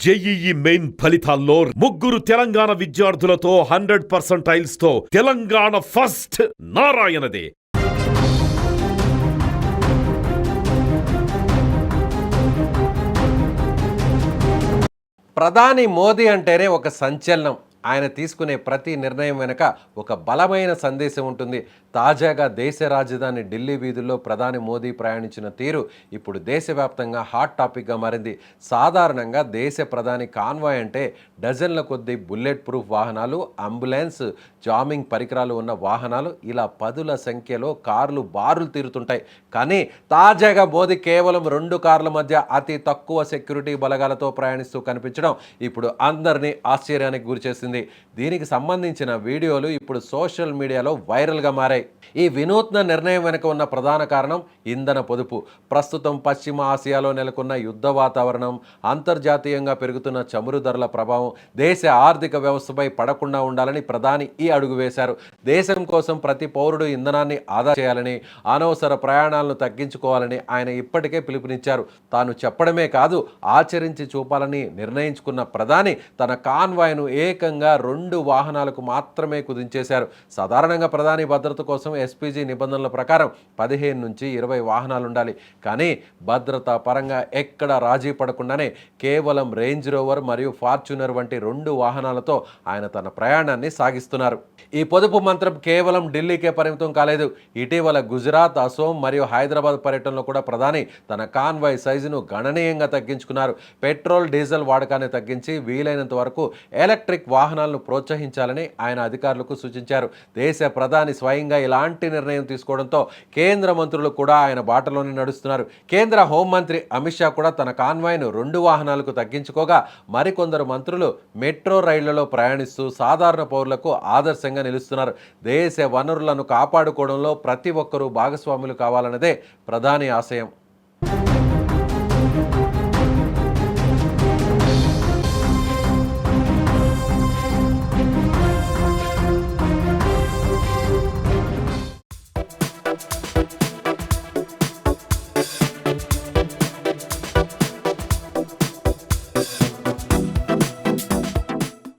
JEE main ఫలితాల్లో ముగ్గురు తెలంగాణ విద్యార్థులతో 100% తో తెలంగాణ ఫస్ట్ నారాయణదే. ప్రధాని మోదీ అంటేనే ఒక సంచలనం. ఆయన తీసుకునే ప్రతి నిర్ణయం వెనుక ఒక బలమైన సందేశం ఉంటుంది. తాజాగా దేశ రాజధాని ఢిల్లీ వీధుల్లో ప్రధాని మోదీ ప్రయాణించిన తీరు ఇప్పుడు దేశవ్యాప్తంగా హాట్ టాపిక్గా మారింది. సాధారణంగా దేశ ప్రధాని కాన్వాయ్ అంటే డజన్ల కొద్దీ బుల్లెట్ ప్రూఫ్ వాహనాలు, అంబులెన్స్, జామింగ్ పరికరాలు ఉన్న వాహనాలు, ఇలా పదుల సంఖ్యలో కార్లు బారులు తీరుతుంటాయి. కానీ తాజాగా మోదీ కేవలం 2 కార్ల మధ్య అతి తక్కువ సెక్యూరిటీ బలగాలతో ప్రయాణిస్తూ కనిపించడం ఇప్పుడు అందరినీ ఆశ్చర్యానికి గురిచేసింది. దీనికి సంబంధించిన వీడియోలు ఇప్పుడు సోషల్ మీడియాలో వైరల్గా మారాయి. ఈ వినూత్న నిర్ణయం వెనుక ఉన్న ప్రధాన కారణం ఇంధన పొదుపు. ప్రస్తుతం పశ్చిమ ఆసియాలో నెలకొన్న యుద్ధ వాతావరణం, అంతర్జాతీయంగా పెరుగుతున్న చమురు ధరల ప్రభావం దేశ ఆర్థిక వ్యవస్థపై పడకుండా ఉండాలని ప్రధాని ఈ అడుగు వేశారు. దేశం కోసం ప్రతి పౌరుడు ఇంధనాన్ని ఆదా చేయాలని, అనవసర ప్రయాణాలను తగ్గించుకోవాలని ఆయన ఇప్పటికే పిలుపునిచ్చారు. తాను చెప్పడమే కాదు, ఆచరించి చూపాలని నిర్ణయించుకున్న ప్రధాని తన కాన్వాయ్ను ఏకంగా 2 వాహనాలకు మాత్రమే కుదించేశారు. సాధారణంగా ప్రధాని భద్రత కోసం ఎస్పీజీ నిబంధనల ప్రకారం 15 నుంచి 20 వాహనాలు ఉండాలి. కానీ భద్రతా పరంగా ఎక్కడ రాజీ పడకుండానే కేవలం రేంజ్ రోవర్ మరియు ఫార్చ్యూనర్ వంటి 2 వాహనాలతో ఆయన తన ప్రయాణాన్ని సాగిస్తున్నారు. ఈ పొదుపు మంత్రం కేవలం ఢిల్లీకే పరిమితం కాలేదు. ఇటీవల గుజరాత్, అసోం మరియు హైదరాబాద్ పర్యటనలో కూడా ప్రధాని తన కాన్వాయ్ సైజును గణనీయంగా తగ్గించుకున్నారు. పెట్రోల్, డీజిల్ వాడకాన్ని తగ్గించి వీలైనంత వరకు ఎలక్ట్రిక్ వాహనాలను ప్రోత్సహించాలని ఆయన అధికారులకు సూచించారు. దేశ ప్రధాని స్వయంగా ఇలాంటి నిర్ణయం తీసుకోవడంతో కేంద్ర మంత్రులు కూడా ఆయన బాటలోనే నడుస్తున్నారు. కేంద్ర హోంమంత్రి అమిత్ షా కూడా తన కాన్వాయ్ను 2 వాహనాలకు తగ్గించుకోగా, మరికొందరు మంత్రులు మెట్రో రైళ్లలో ప్రయాణిస్తూ సాధారణ పౌరులకు ఆదర్శంగా నిలుస్తున్నారు. దేశ వనరులను కాపాడుకోవడంలో ప్రతి ఒక్కరూ భాగస్వాములు కావాలన్నదే ప్రధాని ఆశయం.